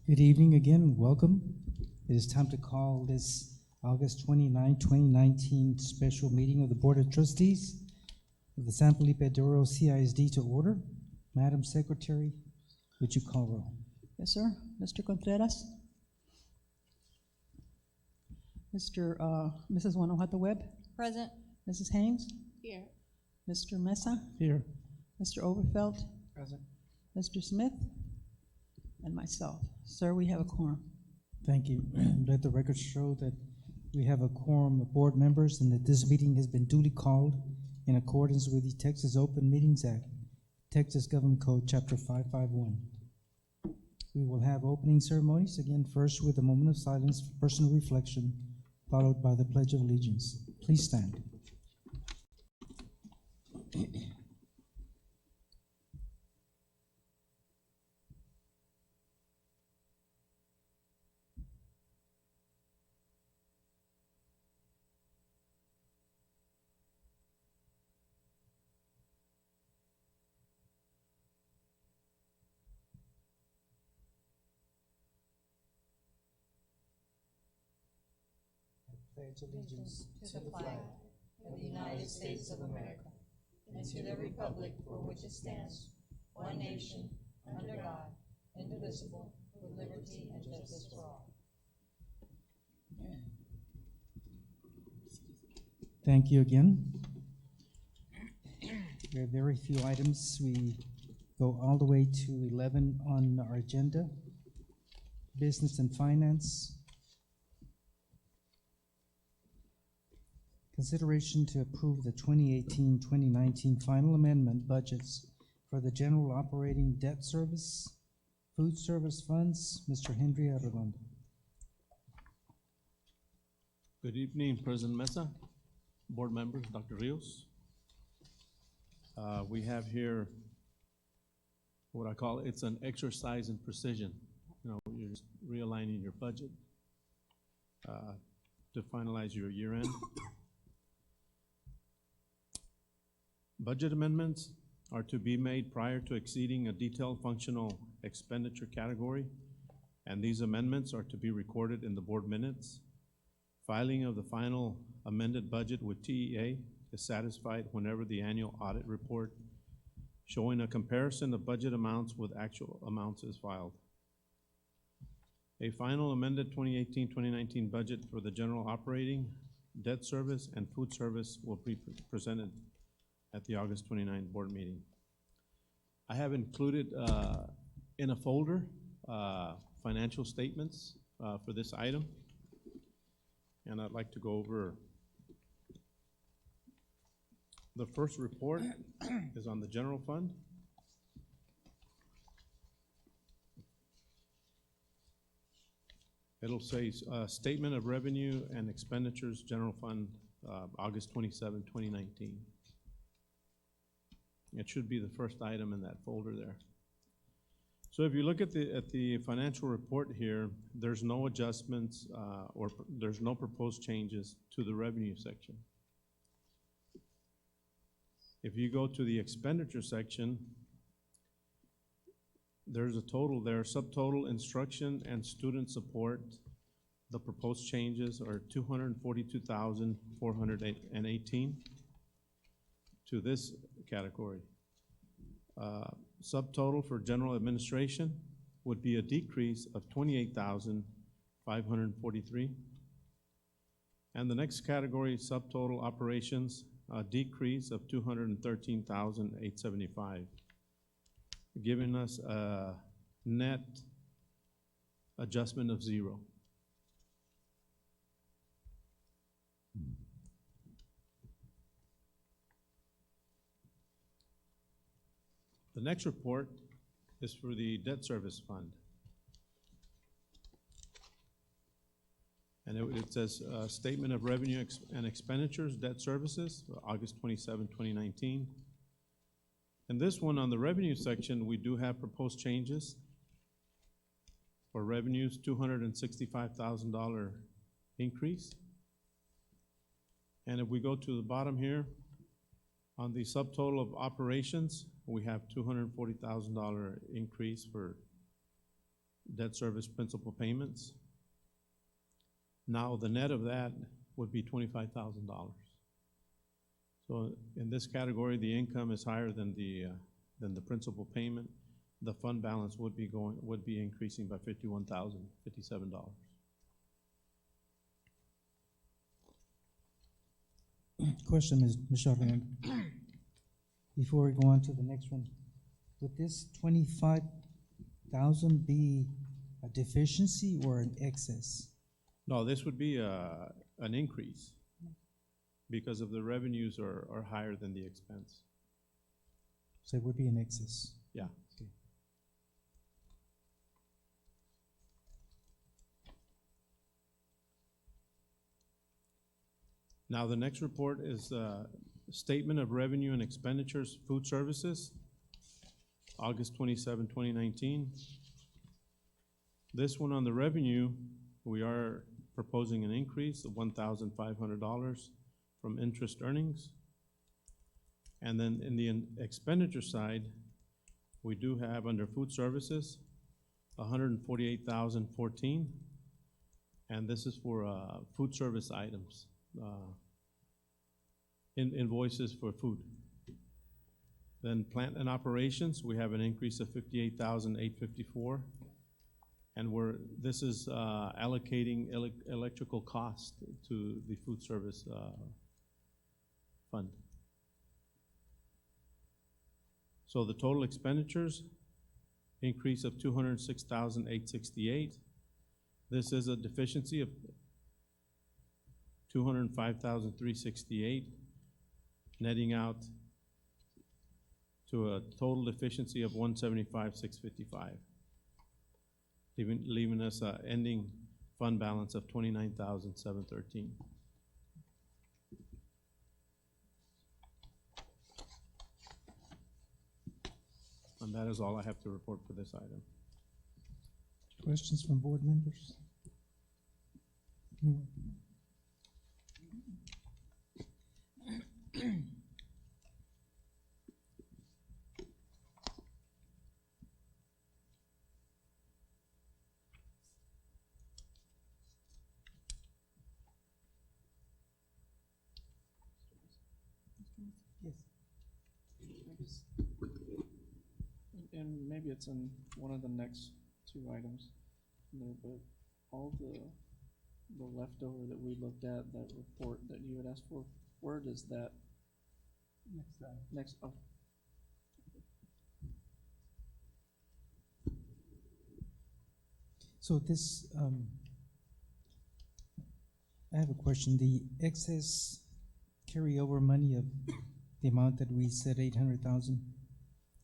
Good evening again, welcome. It is time to call this August 29, 2019 special meeting of the Board of Trustees of the San Felipe Duro CISD to order. Madam Secretary, would you call roll? Yes, sir. Mr. Contreras? Mrs. Guanajuato Webb? Present. Mrs. Haynes? Here. Mr. Mesa? Here. Mr. Overfeld? Present. Mr. Smith? And myself. Sir, we have a quorum. Thank you. Let the record show that we have a quorum of board members and that this meeting has been duly called in accordance with the Texas Open Meetings Act, Texas Government Code, Chapter 551. We will have opening ceremonies, again first with a moment of silence for personal reflection, followed by the Pledge of Allegiance. Please stand. Pledge allegiance to the flag of the United States of America and to the republic for which it stands, one nation, under God, indivisible, with liberty and justice for all. Thank you again. We have very few items. We go all the way to 11 on our agenda. Business and Finance. Consideration to approve the 2018-2019 final amendment budgets for the general operating debt service, food service funds. Mr. Henry Arredondo. Good evening, President Mesa, board members, Dr. Rios. We have here what I call it's an exercise in precision. You know, you're just realigning your budget to finalize your year end. Budget amendments are to be made prior to exceeding a detailed functional expenditure category, and these amendments are to be recorded in the board minutes. Filing of the final amended budget with TEA is satisfied whenever the annual audit report showing a comparison of budget amounts with actual amounts is filed. A final amended 2018-2019 budget for the general operating, debt service, and food service will be presented at the August 29th board meeting. I have included in a folder financial statements for this item, and I'd like to go over. The first report is on the general fund. It'll say Statement of Revenue and Expenditures, General Fund, August 27, 2019. It should be the first item in that folder there. So if you look at the financial report here, there's no adjustments or there's no proposed changes to the revenue section. If you go to the expenditure section, there's a total there, subtotal instruction and student support. The proposed changes are $242,418 to this category. Subtotal for general administration would be a decrease of $28,543. And the next category, subtotal operations, a decrease of $213,875, giving us a net adjustment of 0. The next report is for the debt service fund. And it says Statement of Revenue and Expenditures, Debt Services, August 27, 2019. And this one on the revenue section, we do have proposed changes. For revenues, $265,000 increase. And if we go to the bottom here, on the subtotal of operations, we have $240,000 increase for debt service principal payments. Now, the net of that would be $25,000. So in this category, the income is higher than the principal payment. The fund balance would be increasing by $51,057. Question, Ms. Charlene. Before we go on to the next one, would this 25,000 be a deficiency or an excess? No, this would be an increase because of the revenues are higher than the expense. So it would be an excess. Yeah. Okay. Now, the next report is Statement of Revenue and Expenditures, Food Services, August 27, 2019. This one on the revenue, we are proposing an increase of $1,500 from interest earnings. And then in the expenditure side, we do have under food services, $148,014, and this is for food service items, invoices for food. Then plant and operations, we have an increase of $58,854, and this is allocating electrical cost to the food service fund. So the total expenditures, increase of $206,868. This is a deficiency of $205,368, netting out to a total deficiency of $175,655, leaving us an ending fund balance of $29,713. And that is all I have to report for this item. Questions from board members? Yes. And maybe it's in one of the next two items there, but all the leftover that we looked at, that report that you had asked for, where does that next oh. So this, I have a question. The excess carryover money of the amount that we said 800,000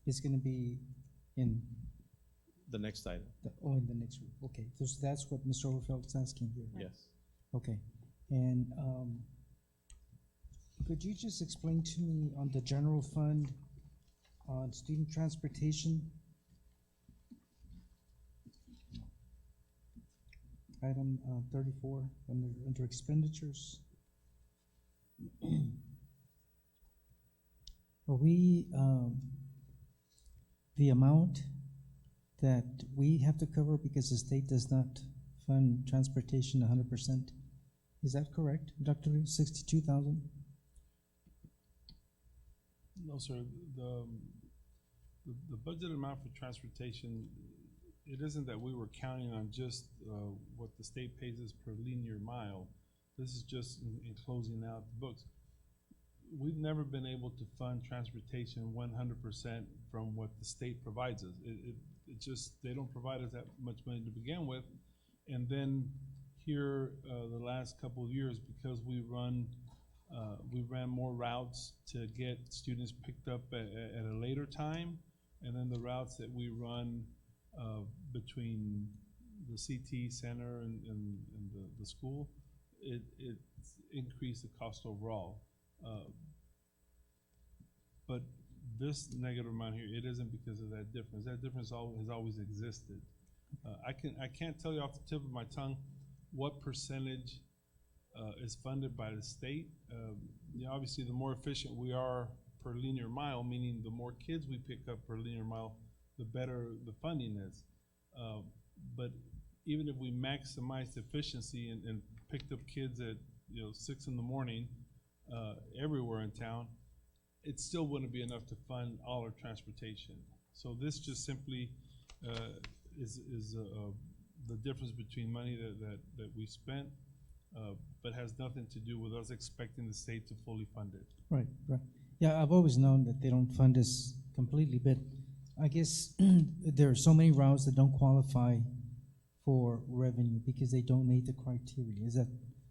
is going to be in The next item, in the next week. Okay, so that's what Mr. Overfeld is asking here. yes. Okay, and could you just explain to me on the general fund on student transportation? Item 34 under expenditures. Are we the amount that we have to cover because the state does not fund transportation 100%? Is that correct, Dr. Lee? 62,000? No, sir. The budget amount for transportation, it isn't that we were counting on just what the state pays us per linear mile. This is just in closing out the books. We've never been able to fund transportation 100% from what the state provides us. It just, they don't provide us that much money to begin with. And then here, the last couple of years, because we ran more routes to get students picked up at a later time, and then the routes that we run between the CT center and the school, it increased the cost overall. But this negative amount here, it isn't because of that difference. That difference has always existed. I can't tell you off the tip of my tongue what percentage is funded by the state. Obviously, the more efficient we are per linear mile, meaning the more kids we pick up per linear mile, the better the funding is. but even if we maximized efficiency and picked up kids at, 6 in the morning, everywhere in town, it still wouldn't be enough to fund all our transportation. So this just simply, is the difference between money that we spent, but has nothing to do with us expecting the state to fully fund it. Right, right. Yeah, I've always known that they don't fund us completely, but I guess there are so many routes that don't qualify for revenue because they don't meet the criteria.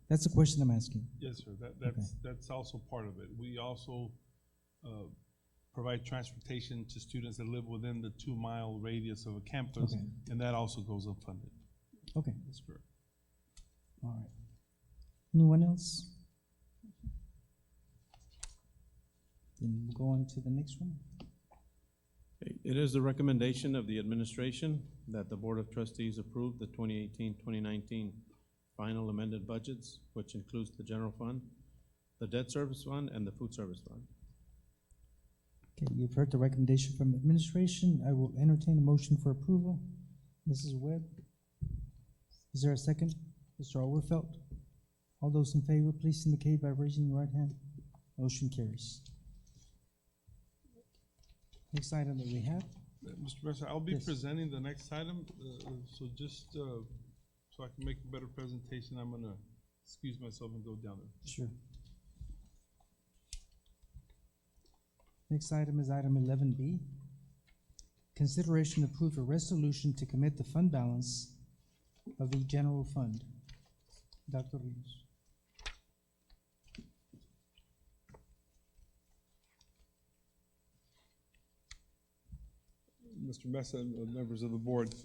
That's the question I'm asking? Yes, sir, that's also part of it. We also, provide transportation to students that live within the 2-mile radius of a campus, Okay. and that also goes unfunded. Okay, That's correct. all right. Anyone else? Then we'll go on to the next one. It is the recommendation of the administration that the Board of Trustees approve the 2018-2019 final amended budgets, which includes the general fund, the debt service fund, and the food service fund. Okay, you've heard the recommendation from administration. I will entertain a motion for approval. Mrs. Webb? Is there a second? Mr. Overfelt? All those in favor, please indicate by raising your right hand. Motion carries. Next item that we have, Mr. President, I'll be Yes. presenting the next item, so just, so I can make a better presentation, I'm gonna excuse myself and go down there. sure. Next item is item 11B. Consideration to approve a resolution to commit the fund balance of the general fund. Dr. Rios. Mr. Mesa and members of the board,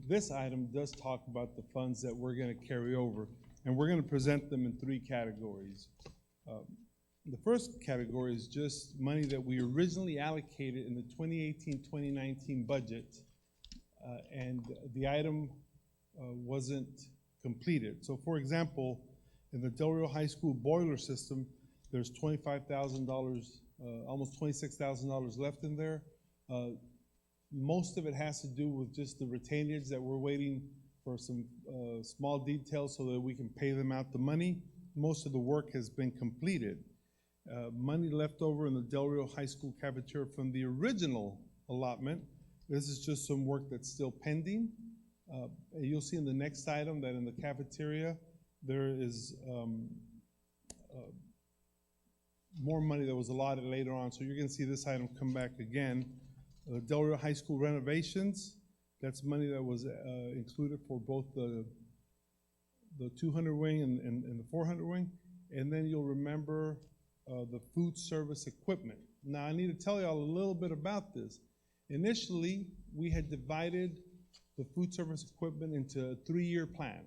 this item does talk about the funds that we're gonna carry over, and we're gonna present them in 3 categories. The first category is just money that we originally allocated in the 2018-2019 budget, and the item wasn't completed. So for example, in the Del Rio High School boiler system, there's $25,000, almost $26,000 left in there. Most of it has to do with just the retainage that we're waiting for some small details so that we can pay them out the money. Most of the work has been completed. Money left over in the Del Rio High School cafeteria from the original allotment. This is just some work that's still pending. You'll see in the next item that in the cafeteria, there is more money that was allotted later on. So you're gonna see this item come back again. Del Rio High School renovations, that's money that was included for both the 200 wing and the 400 wing. And then you'll remember the food service equipment. Now I need to tell y'all a little bit about this. Initially, we had divided the food service equipment into a 3-year plan.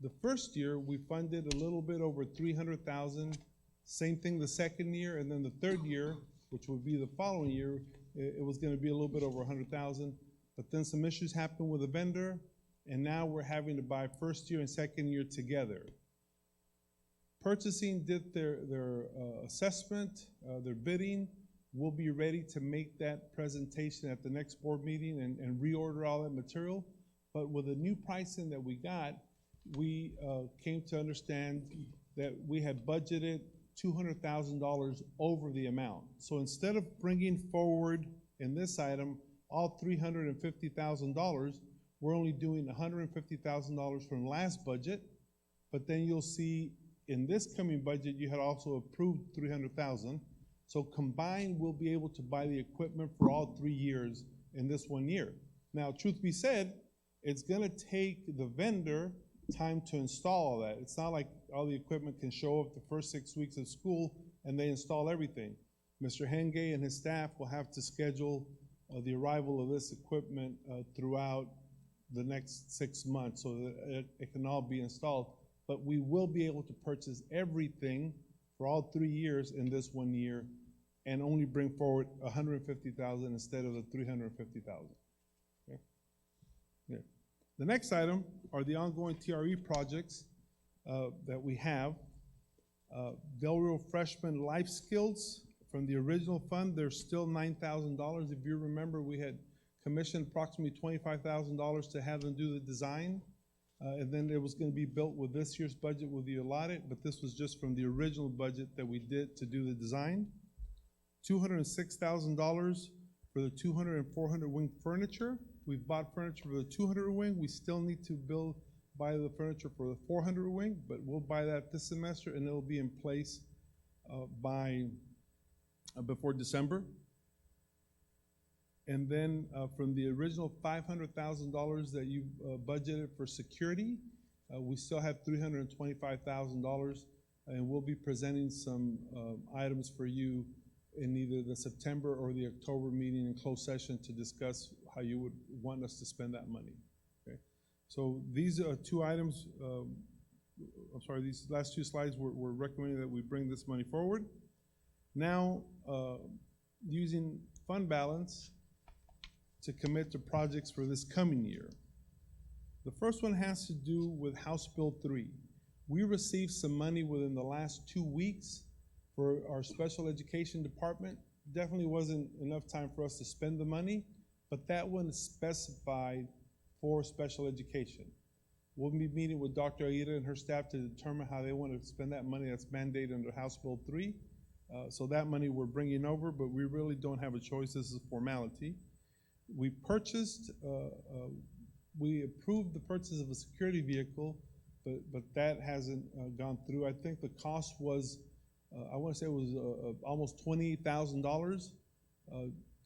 The first year, we funded a little bit over $300,000. Same thing the second year, and then the third year, which would be the following year, it was gonna be a little bit over $100,000. But then some issues happened with the vendor, and now we're having to buy first year and second year together. Purchasing did their assessment, their bidding. We'll be ready to make that presentation at the next board meeting and reorder all that material. But with the new pricing that we got, we came to understand that we had budgeted $200,000 over the amount. So instead of bringing forward in this item all $350,000, we're only doing $150,000 from last budget. But then you'll see in this coming budget, you had also approved $300,000. So combined, we'll be able to buy the equipment for all 3 years in this 1 year. Now, truth be said, it's gonna take the vendor time to install all that. It's not like all the equipment can show up the first 6 weeks of school and they install everything. Mr. Henge and his staff will have to schedule the arrival of this equipment throughout the next 6 months so that it can all be installed. But we will be able to purchase everything for all 3 years in this 1 year and only bring forward $150,000 instead of the $350,000. Okay? Yeah. The next item are the ongoing TRE projects that we have. Del Rio Freshman Life Skills from the original fund, there's still $9,000. If you remember, we had commissioned approximately $25,000 to have them do the design. And then it was gonna be built with this year's budget with the allotted, but this was just from the original budget that we did to do the design. $206,000 for the 200 and 400 wing furniture. We've bought furniture for the 200 wing. We still need to buy the furniture for the 400 wing, but we'll buy that this semester and it'll be in place before December. And then from the original $500,000 that you budgeted for security, we still have $325,000, and we'll be presenting some items for you in either the September or the October meeting in closed session to discuss how you would want us to spend that money. Okay? So these are two items. These last two slides we're recommending that we bring this money forward. Now, using fund balance to commit to projects for this coming year. The first one has to do with House Bill 3. We received some money within the last 2 weeks for our special education department. Definitely wasn't enough time for us to spend the money, but that one is specified for special education. We'll be meeting with Dr. Aida and her staff to determine how they want to spend that money that's mandated under House Bill 3. So that money we're bringing over, but we really don't have a choice. This is a formality. We approved the purchase of a security vehicle, but that hasn't gone through. I think the cost was, I want to say it was almost $28,000.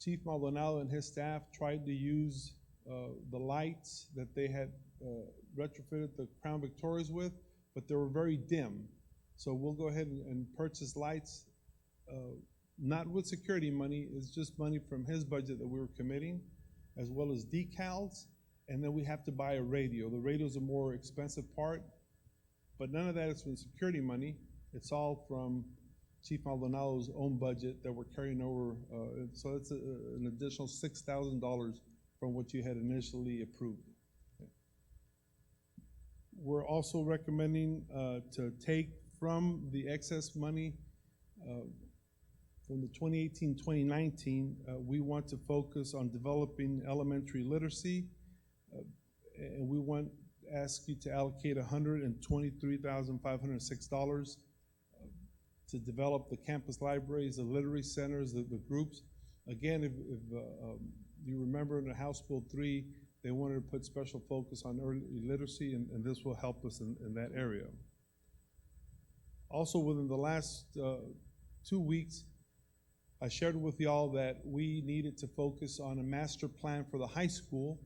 Chief Maldonado and his staff tried to use the lights that they had retrofitted the Crown Victorias with, but they were very dim. So we'll go ahead and purchase lights, not with security money, it's just money from his budget that we were committing, as well as decals, and then we have to buy a radio. The radio is a more expensive part, but none of that is from security money. It's all from Chief Maldonado's own budget that we're carrying over, so it's an additional $6,000 from what you had initially approved. Okay. We're also recommending to take from the excess money from the 2018-2019, we want to focus on developing elementary literacy, and we want to ask you to allocate $123,506 to develop the campus libraries, the literary centers, the groups. Again, if you remember in the House Bill 3, they wanted to put special focus on early literacy, and this will help us in that area. Also, within the last 2 weeks, I shared with y'all that we needed to focus on a master plan for the high school,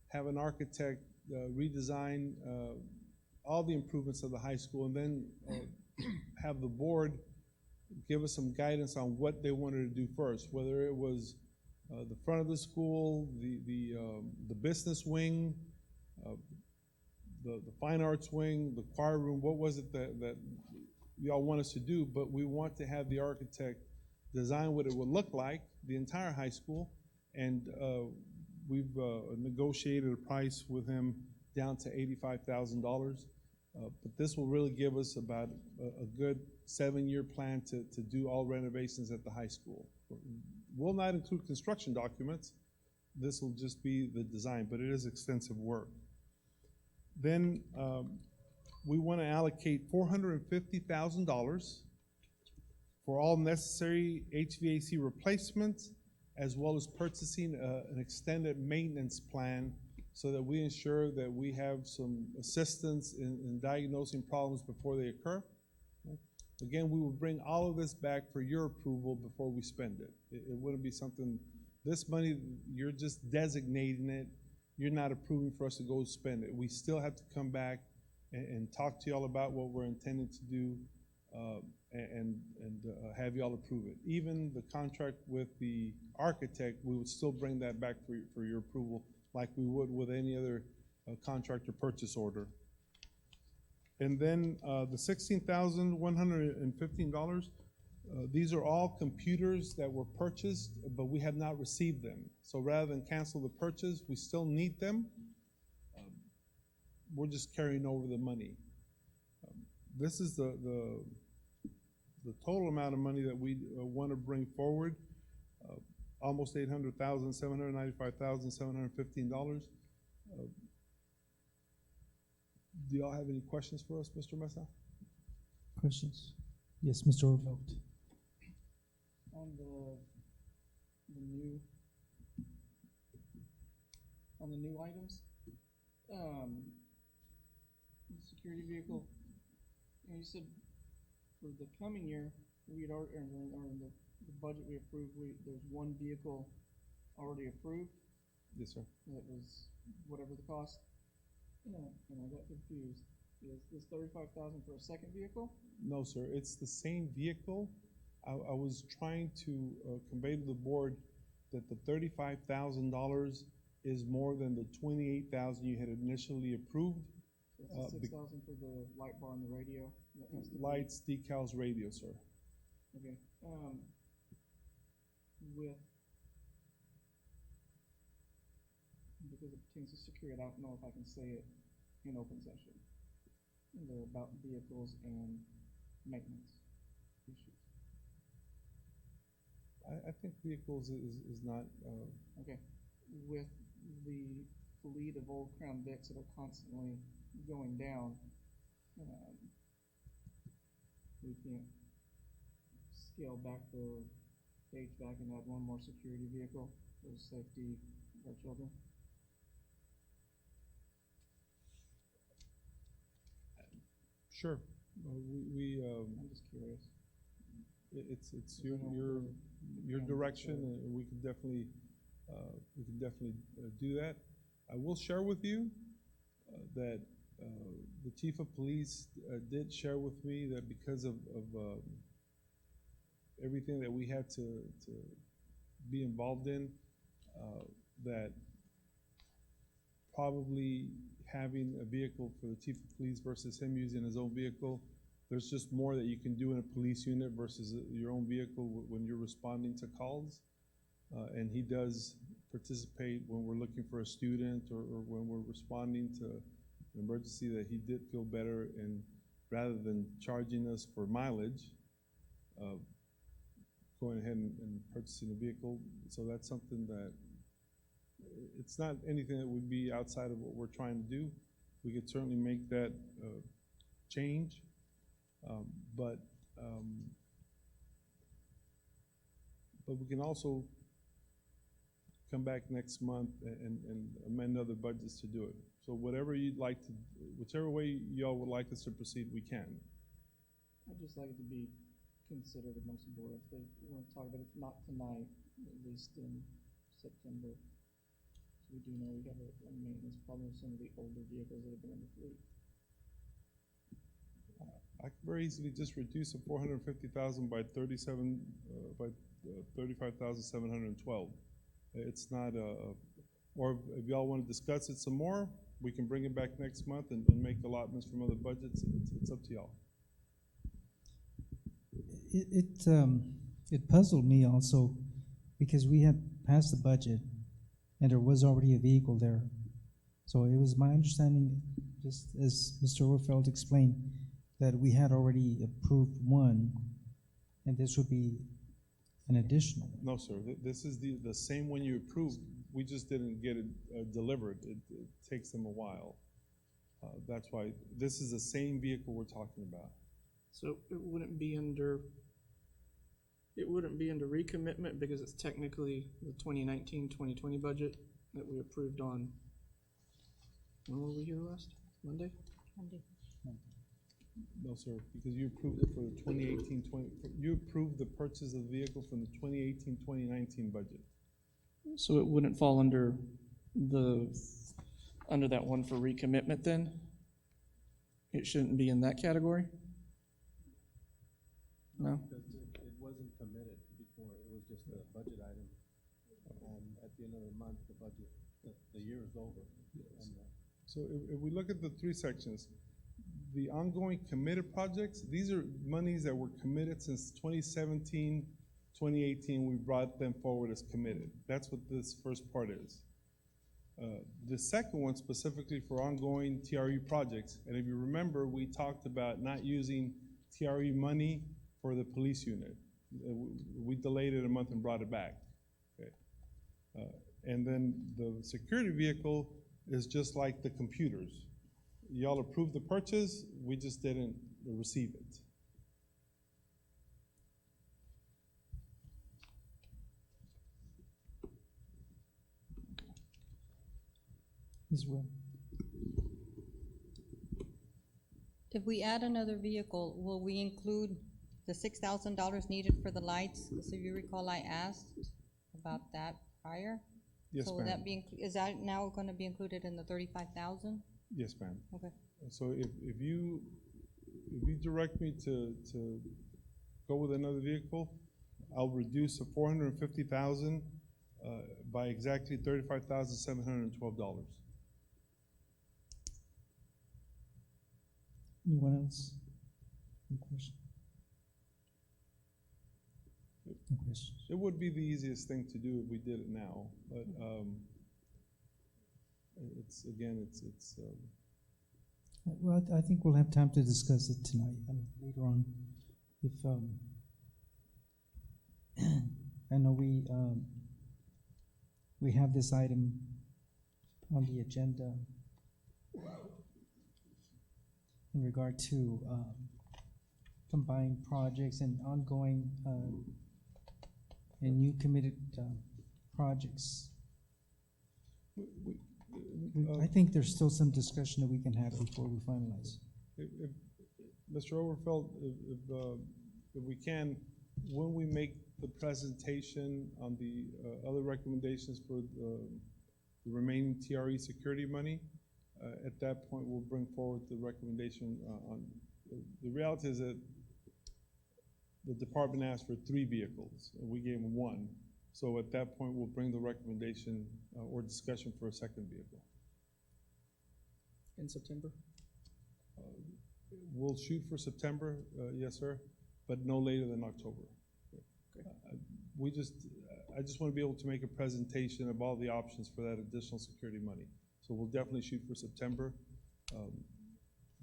have an architect redesign all the improvements of the high school, and then have the board give us some guidance on what they wanted to do first, whether it was the front of the school, the business wing, the fine arts wing, the choir room. What was it that y'all want us to do? But we want to have the architect design what it would look like, the entire high school, and we've negotiated a price with him down to $85,000. But this will really give us about a good 7-year plan to do all renovations at the high school. Will not include construction documents. This will just be the design, but it is extensive work. Then we want to allocate $450,000 for all necessary HVAC replacements, as well as purchasing an extended maintenance plan so that we ensure that we have some assistance in diagnosing problems before they occur. Again, we will bring all of this back for your approval before we spend it. It wouldn't be something, this money, you're just designating it. You're not approving for us to go spend it. We still have to come back and talk to y'all about what we're intending to do and have y'all approve it. Even the contract with the architect, we would still bring that back for your approval like we would with any other contract or purchase order. And then the $16,115, these are all computers that were purchased, but we have not received them. So rather than cancel the purchase, we still need them. We're just carrying over the money. This is the total amount of money that we want to bring forward. almost $800,000, $795,715. Do y'all have any questions for us, Mr. Mesa? Questions? Yes, Mr. Orville. On the new, on the new items, the security vehicle, and you said for the coming year, we'd already, or in the budget we approved, there's one vehicle already approved, Yes, sir. that was whatever the cost. And I got confused. Is this 35,000 for a second vehicle? No, sir, it's the same vehicle. I was trying to convey to the board that the $35,000 is more than the $28,000 you had initially approved. So it's the 6,000 for the light bar and the radio? That has to be- Lights, decals, radio, sir. Okay, with, because it pertains to security, I don't know if I can say it in open session. They're about vehicles and maintenance issues. I think vehicles is not, Okay, with the fleet of old Crown Vics that are constantly going down, we can't scale back the HVAC and add one more security vehicle for the safety of our children. sure. I'm just curious. It's your direction, and we can definitely do that. I will share with you that the chief of police did share with me that because of everything that we had to be involved in, that probably having a vehicle for the chief of police versus him using his own vehicle, there's just more that you can do in a police unit versus your own vehicle when you're responding to calls. And he does participate when we're looking for a student or when we're responding to an emergency, that he did feel better, and rather than charging us for mileage, going ahead and purchasing a vehicle. So that's something that, it's not anything that would be outside of what we're trying to do. We could certainly make that change, but we can also come back next month and amend other budgets to do it. So whatever you'd like to, whichever way y'all would like us to proceed, we can. I'd just like it to be considered amongst the board. If they want to talk about it, if not tonight, at least in September. So we do know we have a maintenance problem with some of the older vehicles that have been in the fleet. I could very easily just reduce the 450,000 by 35,712. It's not or if y'all want to discuss it some more, we can bring it back next month and make allotments from other budgets. It's up to y'all. It puzzled me also, because we had passed the budget and there was already a vehicle there. So it was my understanding, just as Mr. Orfeld explained, that we had already approved one, and this would be an additional one. No, sir. This is the same one you approved. We just didn't get it delivered. It takes them a while. That's why this is the same vehicle we're talking about. So it wouldn't be under recommitment because it's technically the 2019-2020 budget that we approved on, when were we here last? Monday? No, sir, because you approved it for the 2018-20. You approved the purchase of the vehicle from the 2018-2019 budget. So it wouldn't fall under that one for recommitment then? It shouldn't be in that category? No? Because it wasn't committed before, it was just a budget item. And at the end of the month, the budget, the year is over. Yes. So if we look at the three sections, the ongoing committed projects, these are monies that were committed since 2017, 2018, we brought them forward as committed. That's what this first part is. The second one specifically for ongoing TRE projects, and if you remember, we talked about not using TRE money for the police unit. We delayed it a month and brought it back. Okay. And then the security vehicle is just like the computers. Y'all approved the purchase, we just didn't receive it. Ms. Will? If we add another vehicle, will we include the $6,000 needed for the lights? Because if you recall, I asked about that prior. Yes, So will ma'am. that be, is that now gonna be included in the 35,000? Yes, ma'am. Okay. So if you direct me to go with another vehicle, I'll reduce the 450,000 by exactly $35,712. Anyone else? Any question? No questions. It would be the easiest thing to do if we did it now, but it's Well, I think we'll have time to discuss it tonight, later on. If, I know we have this item on the agenda in regard to, combined projects and ongoing, and new committed, projects. I think there's still some discussion that we can have before we finalize. if Mr. Overfeld, if we can, when we make the presentation on the other recommendations for the remaining TRE security money, at that point, we'll bring forward the recommendation on, the reality is that the department asked for 3 vehicles, and we gave them 1. So at that point, we'll bring the recommendation or discussion for a second vehicle. In September? We'll shoot for September, yes, sir, but no later than October. I just want to be able to make a presentation of all the options for that additional security money. So we'll definitely shoot for September,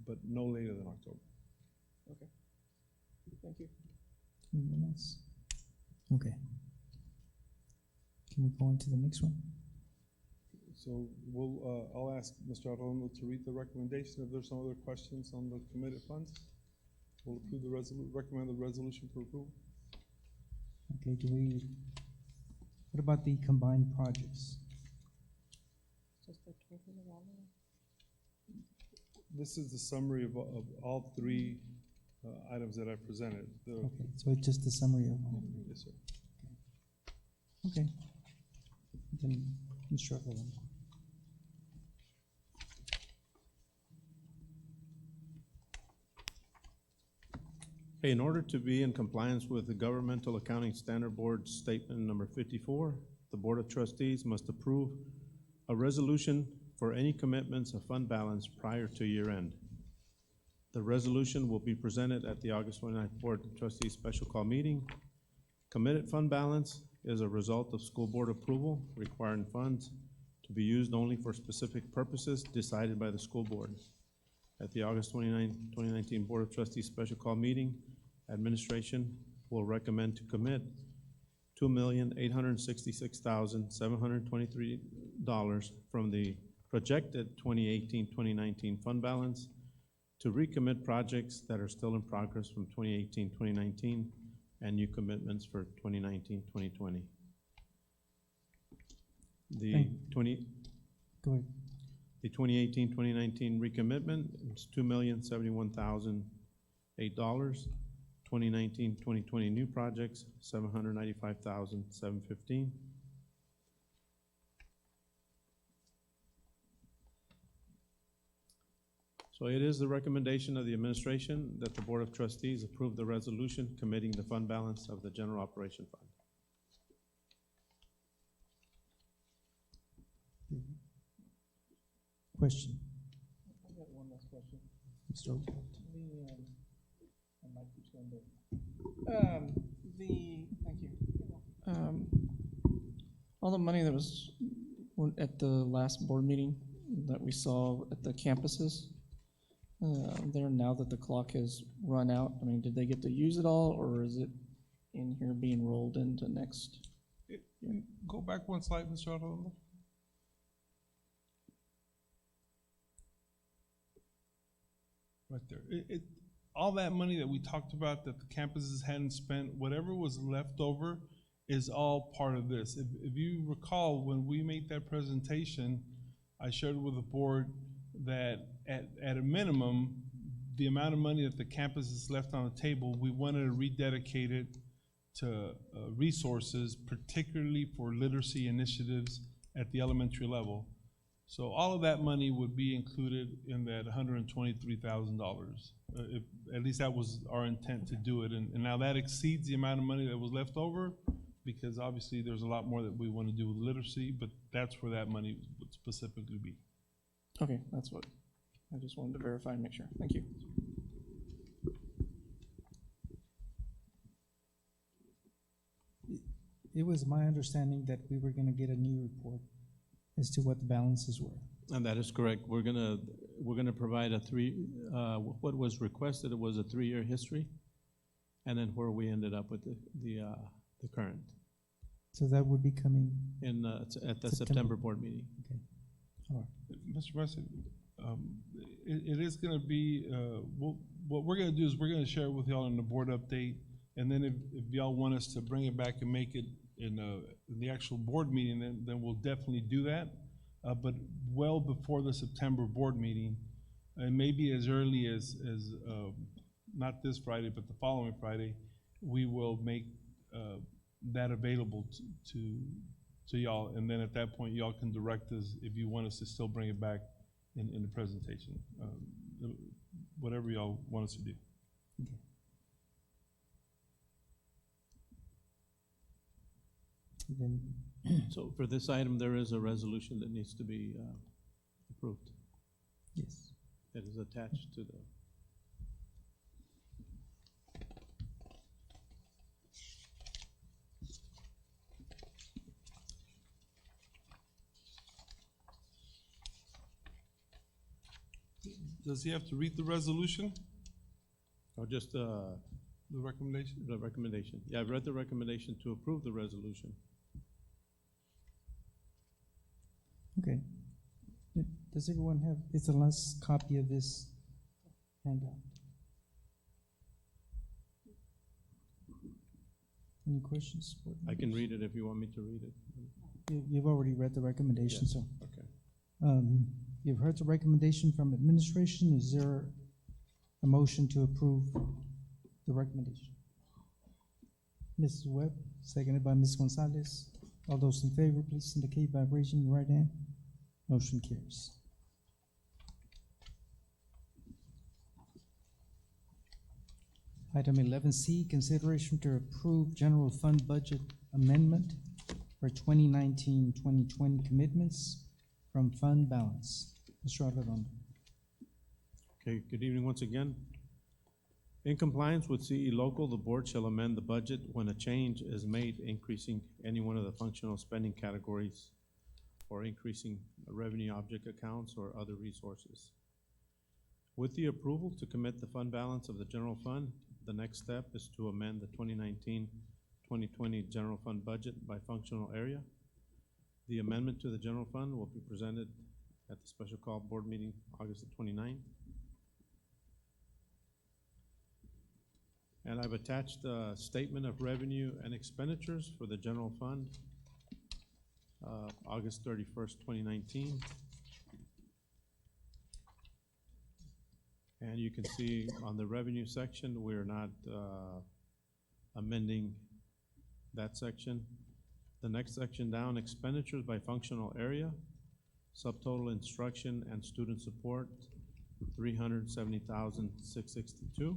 but no later than October. Okay. Thank you. Anyone else? Okay. Can we go on to the next one? So I'll ask Mr. Arroyo to read the recommendation. If there's no other questions on the committed funds, we'll approve recommend the resolution for approval. Okay, what about the combined projects? This is the summary of all 3 items that I presented. Okay, so it's just a summary of all. Yes, sir. Okay. Then, Mr. Arroyo. Okay, in order to be in compliance with the Governmental Accounting Standard Board Statement Number 54, the Board of Trustees must approve a resolution for any commitments of fund balance prior to year end. The resolution will be presented at the August 29th Board of Trustees Special Call Meeting. Committed fund balance is a result of school board approval requiring funds to be used only for specific purposes decided by the school board. At the August 29, 2019 Board of Trustees Special Call Meeting, administration will recommend to commit $2,866,723 from the projected 2018-2019 fund balance to recommit projects that are still in progress from 2018-2019 and new commitments for 2019-2020. The Go ahead. The 2018-2019 recommitment is $2,071,008. 2019-2020 new projects, $795,715. So it is the recommendation of the administration that the Board of Trustees approve the resolution committing the fund balance of the General Operation Fund. Question, I got one last question. Mr. Overfeld. I might keep going there. Thank you. All the money that was at the last board meeting that we saw at the campuses, there now that the clock has run out, I mean, did they get to use it all, or is it in here being rolled into next? Go back one slide, Mr. Arredondo. Right there. All that money that we talked about that the campuses hadn't spent, whatever was left over is all part of this. If you recall, when we made that presentation, I shared with the board that at a minimum, the amount of money that the campuses left on the table, we wanted to rededicate it to resources, particularly for literacy initiatives at the elementary level. So all of that money would be included in that $123,000. At least that was our intent to do it. And now that exceeds the amount of money that was left over, because obviously there's a lot more that we want to do with literacy, but that's where that money would specifically be. Okay, that's what, I just wanted to verify and make sure. Thank you. It was my understanding that we were gonna get a new report as to what the balances were. And that is correct. We're gonna provide what was requested, it was a 3-year history, and then where we ended up with the current So that would be coming, at the September board meeting. okay, all right. Mr. President, it is gonna be, what we're gonna do is we're gonna share it with y'all in the board update, and then if y'all want us to bring it back and make it in the actual board meeting, then we'll definitely do that. But well before the September board meeting, and maybe as early as not this Friday, but the following Friday, we will make that available to y'all, and then at that point, y'all can direct us if you want us to still bring it back in the presentation. Whatever y'all want us to do. Okay. Then, So for this item, there is a resolution that needs to be approved. yes, That is attached to the. Does he have to read the resolution, Or just the recommendation? the recommendation. Yeah, I've read the recommendation to approve the resolution. okay. Does everyone have, it's the last copy of this handout. Any questions? board I can members? read it if you want me to read it. You've already read the recommendation, Yes. so. Okay. You've heard the recommendation from administration. Is there a motion to approve the recommendation? Mrs. Webb, seconded by Ms. Gonzalez. All those in favor, please indicate by raising your right hand. Motion carries. Item 11C, consideration to approve general fund budget amendment for 2019-2020 commitments from fund balance. Mr. Arredondo. Okay, good evening once again. In compliance with CE Local, the board shall amend the budget when a change is made, increasing any one of the functional spending categories or increasing revenue object accounts or other resources. With the approval to commit the fund balance of the general fund, the next step is to amend the 2019-2020 general fund budget by functional area. The amendment to the general fund will be presented at the special call board meeting August the 29th. And I've attached a statement of revenue and expenditures for the general fund, August 31st, 2019. And you can see on the revenue section, we're not amending that section. The next section down, expenditures by functional area, subtotal instruction and student support, $370,662.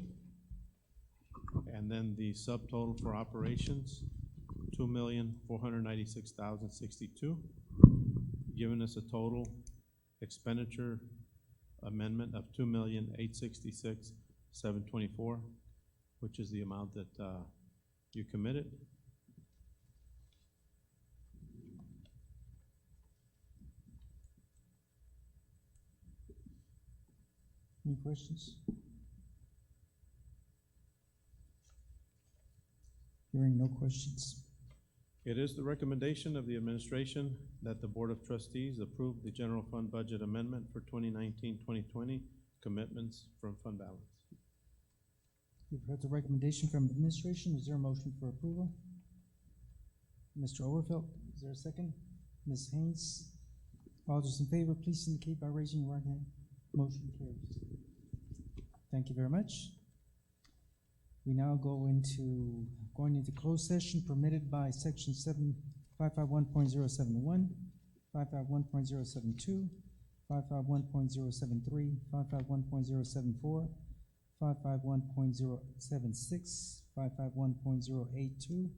And then the subtotal for operations, $2,496,062, giving us a total expenditure amendment of $2,866,724, which is the amount that you committed. Any questions? Hearing no questions. It is the recommendation of the administration that the Board of Trustees approve the general fund budget amendment for 2019-2020 commitments from fund balance. You've heard the recommendation from administration. Is there a motion for approval? Mr. Overfeld, is there a second? Ms. Haynes? All those in favor, please indicate by raising your right hand. Motion carries. Thank you very much. We now going into closed session permitted by section 551.071, 551.072, 551.073, 551.074, 551.076, 551.082,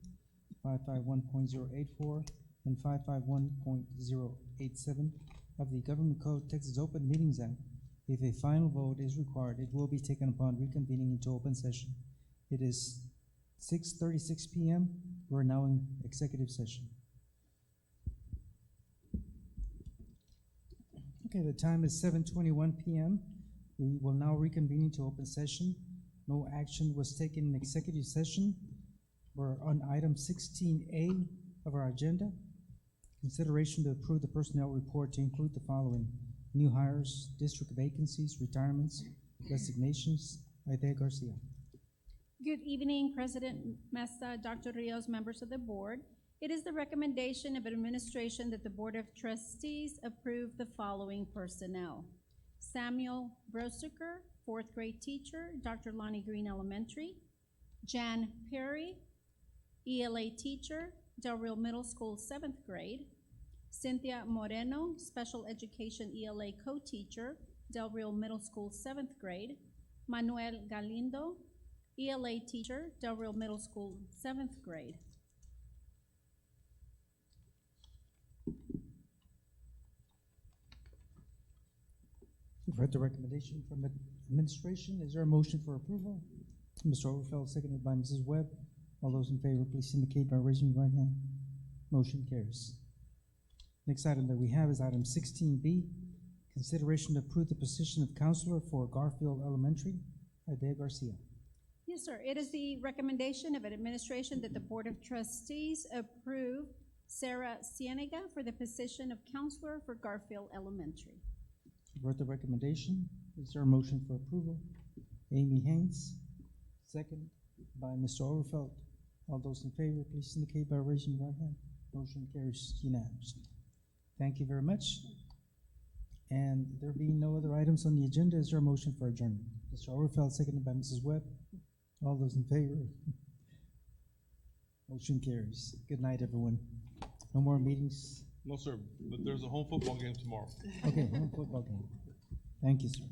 551.084, and 551.087 of the Government Code Texas Open Meetings Act. If a final vote is required, it will be taken upon reconvening into open session. It is 6:36 p.m. We're now in executive session. Okay, the time is 7:21 p.m. We will now reconvene into open session. No action was taken in executive session. We're on item 16A of our agenda. Consideration to approve the personnel report to include the following: new hires, district vacancies, retirements, resignations. Aide Garcia. Good evening, President Mesa, Dr. Rios, members of the board. It is the recommendation of administration that the Board of Trustees approve the following personnel: Samuel Brosuker, fourth grade teacher, Dr. Lonnie Green Elementary; Jan Perry, ELA teacher, Del Rio Middle School, seventh grade; Cynthia Moreno, special education ELA co-teacher, Del Rio Middle School, seventh grade; Manuel Galindo, ELA teacher, Del Rio Middle School, seventh grade. You've heard the recommendation from the administration. Is there a motion for approval? Mr. Overfeld, seconded by Mrs. Webb. All those in favor, please indicate by raising your right hand. Motion carries. Next item that we have is item 16B, consideration to approve the position of counselor for Garfield Elementary. Aide Garcia. Yes, sir. It is the recommendation of an administration that the Board of Trustees approve Sarah Cienega for the position of counselor for Garfield Elementary. You've heard the recommendation. Is there a motion for approval? Amy Haynes, second by Mr. Overfeld. All those in favor, please indicate by raising your right hand. Motion carries unanimously. Thank you very much. And there being no other items on the agenda, is there a motion for adjournment? Mr. Overfeld, seconded by Mrs. Webb. All those in favor? Motion carries. Good night, everyone. No more meetings. No, sir, but there's a home football game tomorrow. Okay, home football game. Thank you, sir.